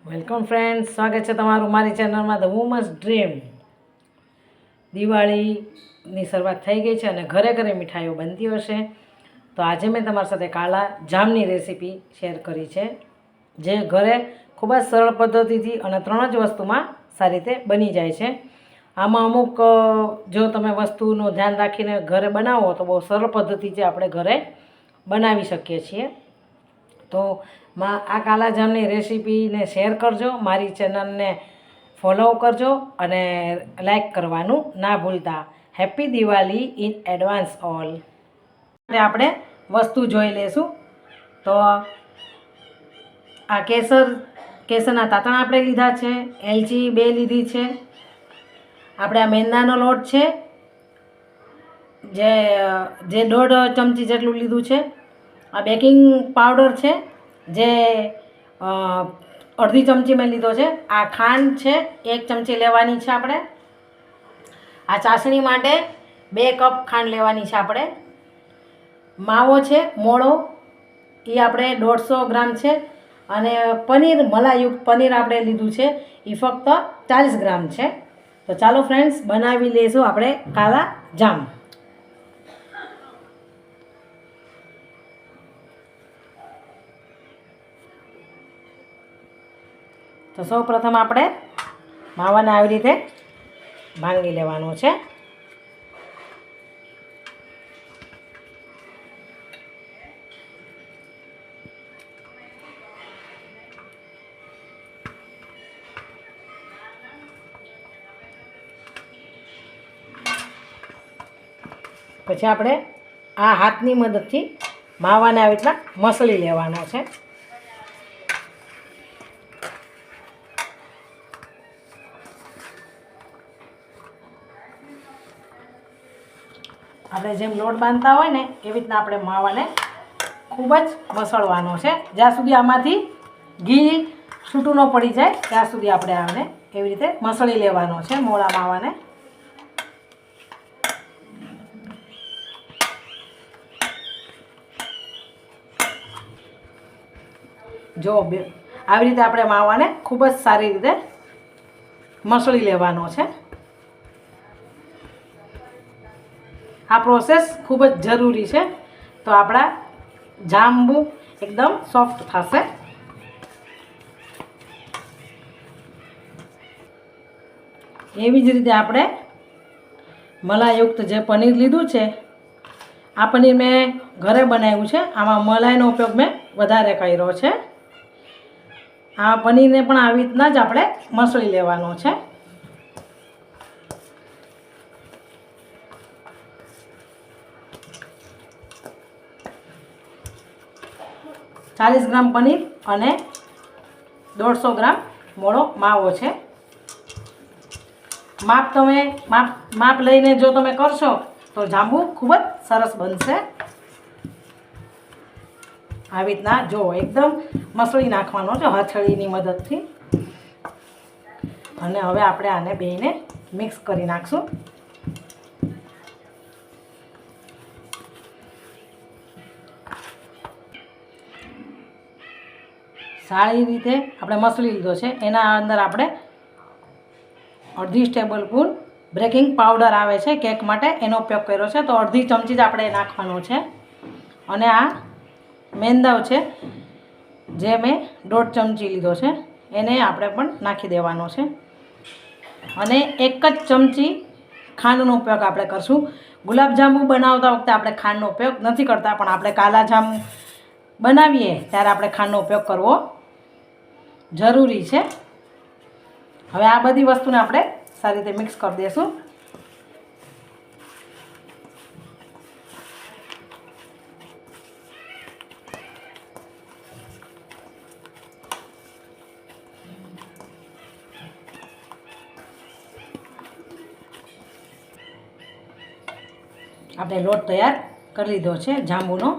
Welcome friends, સ્વાગત છે તમારું મારી ચેનલમાં ધ વુમન્સ ડ્રીમ. દિવાળીની શરૂઆત થઈ ગઈ છે અને ઘરે ઘરે મીઠાઈઓ બનતી હશે. તો આજે મેં તમારી સાથે કાલા જામની રેસીપી શેર કરી છે, જે ઘરે ખૂબ જ સરળ પદ્ધતિથી અને 3 જ વસ્તુમાં સારી રીતે બની જાય છે. આમાં અમુક જો તમે વસ્તુનું ધ્યાન રાખીને ઘરે બનાવો તો બહુ સરળ પદ્ધતિથી આપણે ઘરે બનાવી શકીએ છીએ. તો આ કાલા જામની રેસીપીને શેર કરજો, મારી ચેનલને ફોલો કરજો અને લાઈક કરવાનું ના ભૂલતા. Happy Diwali in advance all. આપણે વસ્તુ જોઈ લેશું. તો આ કેસરના તાતણા આપણે લીધા છે, એલચી 2 લીધી છે, આપણે આ મેંદાનો લોટ છે જે 1.5 ચમચી જેટલું લીધું છે. આ બેકિંગ પાવડર છે જે 1/2 ચમચી મેં લીધો છે. આ ખાંડ છે 1 ચમચી લેવાની છે આપણે. આ ચાસણી માટે 2 કપ ખાંડ લેવાની છે આપણે. માવો છે મોળો, એ આપણે 150 ગ્રામ છે. અને પનીર, મલાઈયુક્ત પનીર આપણે લીધું છે, એ ફક્ત 40 ગ્રામ છે. તો ચાલો ફ્રેન્ડ્સ, બનાવી લઈશું આપણે કાલા જામ. તો સૌ પ્રથમ આપણે માવાને આવી રીતે ભાંગી લેવાનો છે. પછી આપણે આ હાથની મદદથી માવાને આવી રીતના મસળી લેવાનો છે. આપણે જેમ લોટ બાંધતા હોય ને એવી રીતના આપણે માવાને ખૂબ જ મસળવાનો છે, જ્યાં સુધી આમાંથી ઘી છૂટું ન પડી જાય ત્યાં સુધી આપણે આને એવી રીતે મસળી લેવાનો છે મોળા માવાને. જો આવી રીતે આપણે માવાને ખૂબ જ સારી રીતે મસળી લેવાનો છે. આ પ્રોસેસ ખૂબ જ જરૂરી છે, તો આપણા જાંબુ એકદમ સોફ્ટ થશે. એવી જ રીતે આપણે મલાઈયુક્ત જે પનીર લીધું છે, આ પનીર મેં ઘરે બનાવ્યું છે. આમાં મલાઈનો ઉપયોગ મેં વધારે કર્યો છે. આ પનીરને પણ આવી રીતના જ આપણે મસળી લેવાનો છે. ચાલીસ ગ્રામ પનીર અને 150 ગ્રામ મોળો માવો છે. માપ લઈને જો તમે કરશો તો જાંબુ ખૂબ જ સરસ બનશે. આવી રીતના જો એકદમ મસળી નાખવાનો છે હથેળીની મદદથી. અને હવે આપણે આને બેને મિક્સ કરી નાખશું. સારી રીતે આપણે મસળી લીધો છે. એના અંદર આપણે 1/2 ટેબલ સ્પૂન બેકિંગ પાવડર આવે છે કેક માટે, એનો ઉપયોગ કર્યો છે. તો 1/2 ચમચી જ આપણે નાખવાનો છે. અને આ મેંદો છે જે મેં 1.5 ચમચી લીધો છે, એને આપણે પણ નાખી દેવાનો છે. અને 1 જ ચમચી ખાંડનો ઉપયોગ આપણે કરશું. ગુલાબજાંબુ બનાવતા વખતે આપણે ખાંડનો ઉપયોગ નથી કરતા, પણ આપણે કાલા જામ બનાવીએ ત્યારે આપણે ખાંડનો ઉપયોગ કરવો જરૂરી છે. હવે આ બધી વસ્તુને આપણે સારી રીતે મિક્સ કરી દઈશું. આપણે લોટ તૈયાર કરી લીધો છે જાંબુનો.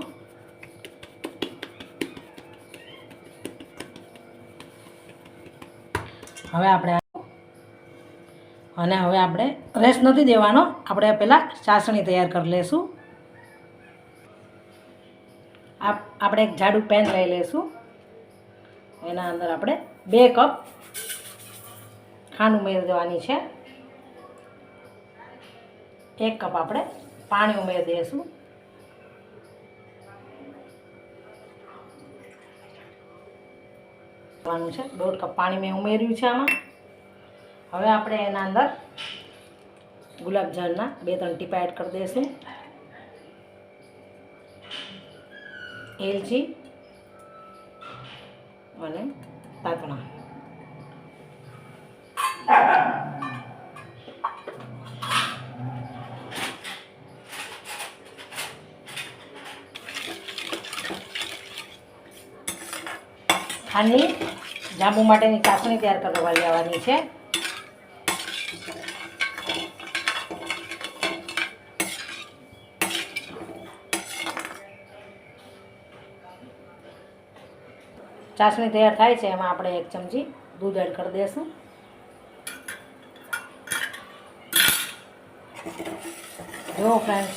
હવે આપણે રેસ્ટ નથી દેવાનો. આપણે પહેલાં ચાસણી તૈયાર કરી લઈશું. આપણે એક જાડું પેન લઈ લઈશું. એના અંદર આપણે 2 કપ ખાંડ ઉમેરી દેવાની છે, 1 કપ આપણે પાણી ઉમેરી દઈશું. છે 1.5 કપ પાણી મેં ઉમેર્યું છે આમાં. હવે આપણે એના અંદર ગુલાબજામના 2-3 ટીપા એડ કરી દઈશું. એલચી અને તાતણા. ખાંડની જાંબુ માટેની ચાસણી તૈયાર કરવા લેવાની છે. ચાસણી તૈયાર થાય છે એમાં આપણે 1 ચમચી દૂધ એડ કરી દઈશું. જો ફ્રેન્ડ્સ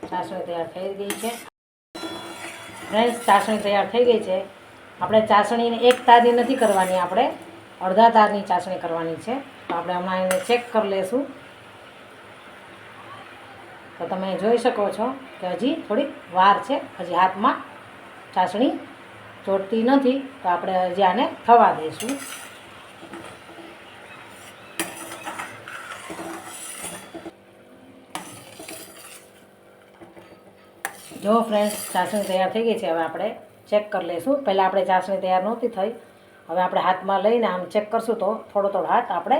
ચાસણી તૈયાર થઈ ગઈ છે. ફ્રેન્ડ્સ ચાસણી તૈયાર થઈ ગઈ છે. આપણે ચાસણીને 1 તારની નથી કરવાની, આપણે અડધા તારની ચાસણી કરવાની છે. તો આપણે હમણાં એને ચેક કરી લઈશું. તો તમે જોઈ શકો છો કે હજી થોડીક વાર છે, હજી હાથમાં ચાસણી ચોટતી નથી. તો આપણે હજી આને થવા દઈશું. જો ફ્રેન્ડ્સ ચાસણી તૈયાર થઈ ગઈ છે. હવે આપણે ચેક કરી લઈશું. પહેલાં આપણે ચાસણી તૈયાર નહોતી થઈ, હવે આપણે હાથમાં લઈને આમ ચેક કરશું તો થોડો હાથ આપણે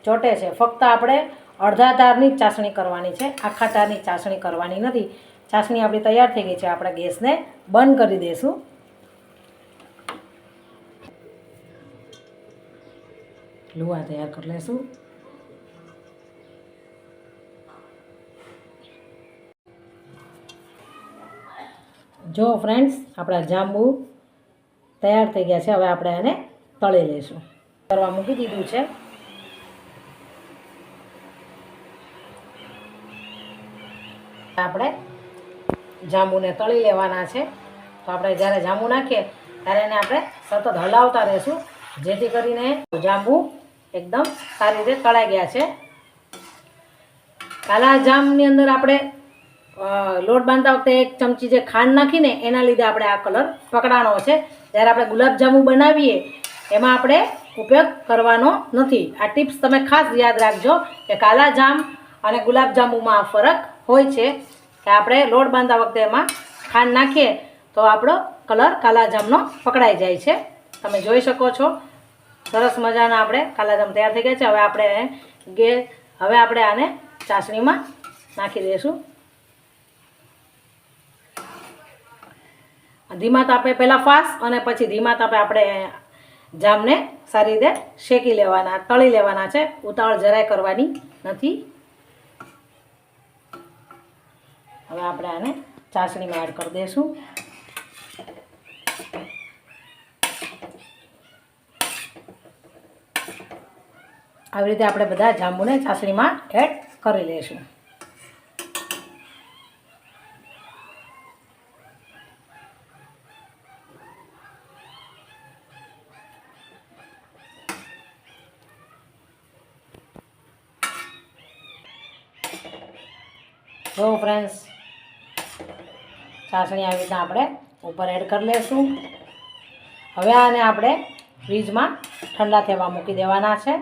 ચોટે છે. ફક્ત આપણે અડધા તારની જ ચાસણી કરવાની છે, આખા તારની ચાસણી કરવાની નથી. ચાસણી આપણી તૈયાર થઈ ગઈ છે. આપણે ગેસને બંધ કરી દઈશું. લુવા તૈયાર કરી લઈશું. જો ફ્રેન્ડ્સ આપણા જાંબુ તૈયાર થઈ ગયા છે. હવે આપણે એને તળી લઈશું. કરવા મૂકી દીધું છે. આપણે જાંબુને તળી લેવાના છે. તો આપણે જ્યારે જાંબુ નાખીએ ત્યારે એને આપણે સતત હલાવતા રહીશું, જેથી કરીને જાંબુ એકદમ સારી રીતે તળાઈ ગયા છે. કાલા જામની અંદર આપણે લોટ બાંધતા વખતે 1 ચમચી જે ખાંડ નાખીને એના લીધે આપણે આ કલર પકડાણો છે. જ્યારે આપણે ગુલાબજાંબુ બનાવીએ એમાં આપણે ઉપયોગ કરવાનો નથી. આ ટિપ્સ તમે ખાસ યાદ રાખજો કે કાલા જામ અને ગુલાબજાંબુમાં આ ફરક હોય છે કે આપણે લોટ બાંધતા વખતે એમાં ખાંડ નાખીએ તો આપણો કલર કાલા જામનો પકડાઈ જાય છે. તમે જોઈ શકો છો સરસ મજાના આપણે કાલા જામ તૈયાર થઈ ગયા છે. હવે આપણે આને ચાસણીમાં નાખી દઈશું. ધીમા તાપે પહેલાં ફાસ્ટ અને પછી ધીમા તાપે આપણે જામને સારી રીતે શેકી લેવાના, તળી લેવાના છે. ઉતાવળ જરાય કરવાની નથી. હવે આપણે આને ચાસણીમાં એડ કરી દઈશું. આવી રીતે આપણે બધા જાંબુને ચાસણીમાં એડ કરી લઈશું. તો ફ્રેન્ડ્સ ચાસણી આવી રીતના આપણે ઉપર એડ કરી લઈશું. હવે આને આપણે ફ્રીજમાં ઠંડા થવા મૂકી દેવાના છે.